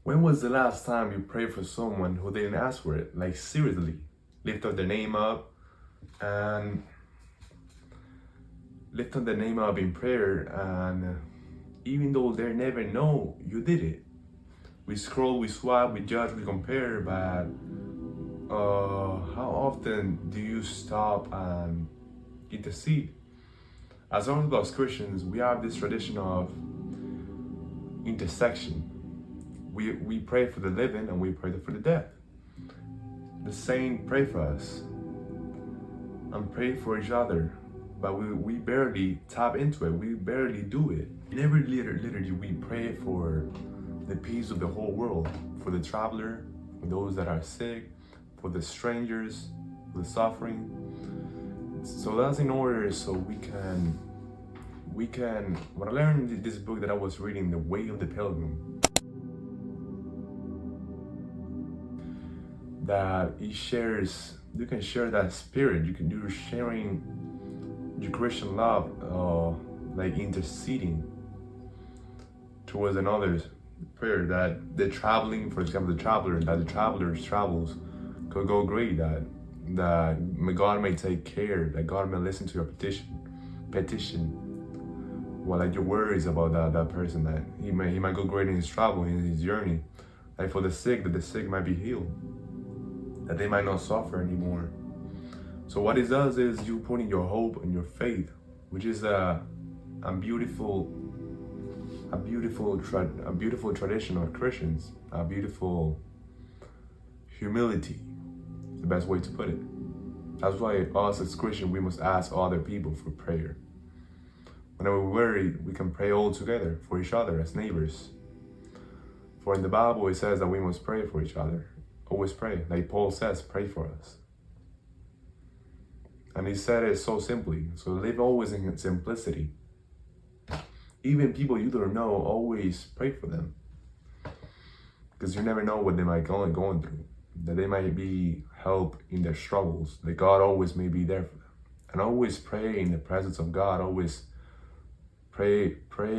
When was the last time you prayed for someone who didn't ask for it? Like seriously, lift up their name up and lift up their name up in prayer, and even though they never know you did it. We scroll, we swipe, we judge, we compare, but how often do you stop and intercede? As Orthodox Christians, we have this tradition of intersection. We pray for the living and we pray for the dead. The saints pray for us and pray for each other, but we barely tap into it. We barely do it. In every liturgy, we pray for the peace of the whole world, for the traveler, for those that are sick, for the strangers, for the suffering. So that's in order so we can, what I learned in this book that I was reading, The Way of the Pilgrim, that it shares, you can share that spirit, you can do sharing your Christian love, like interceding towards another's prayer, that the traveling, for example, the traveler's travels could go great, that God may take care, that God may listen to your petition. Well, like your worries about that person, that he might go great in his travel, in his journey. Like for the sick, that the sick might be healed, that they might not suffer anymore. So what it does is you putting your hope and your faith, which is a beautiful tradition of Christians, a beautiful humility, is the best way to put it. That's why us as Christians, we must ask other people for prayer. Whenever we're worried, we can pray all together for each other as neighbors. For in the Bible, it says that we must pray for each other. Always pray. Like Paul says, pray for us. And he said it so simply. So live always in simplicity. Even people you don't know, always pray for them. Because you never know what they might going through. That they might be help in their struggles. That God always may be there for them. And always pray in the presence of God. Always pray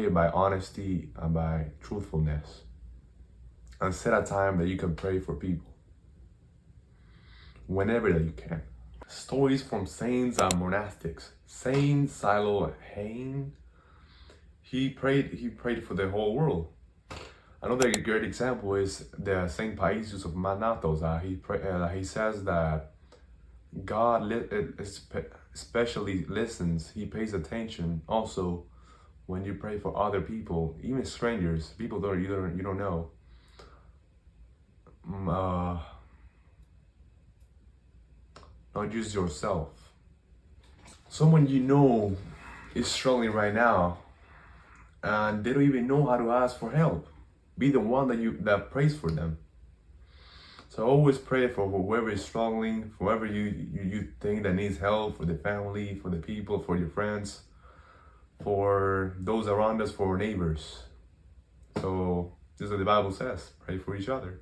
by honesty and by truthfulness. And set a time that you can pray for people. Whenever that you can. Stories from saints and monastics. Saint Silo Hain, he prayed for the whole world. Another great example is the Saint Paisius of Manatos. He says that God especially listens. He pays attention also when you pray for other people, even strangers, people that you don't know. Not just yourself. Someone you know is struggling right now, and they don't even know how to ask for help. Be the one that prays for them. So always pray for whoever is struggling, for whoever you think that needs help, for the family, for the people, for your friends, for those around us, for our neighbors. So this is what the Bible says, pray for each other.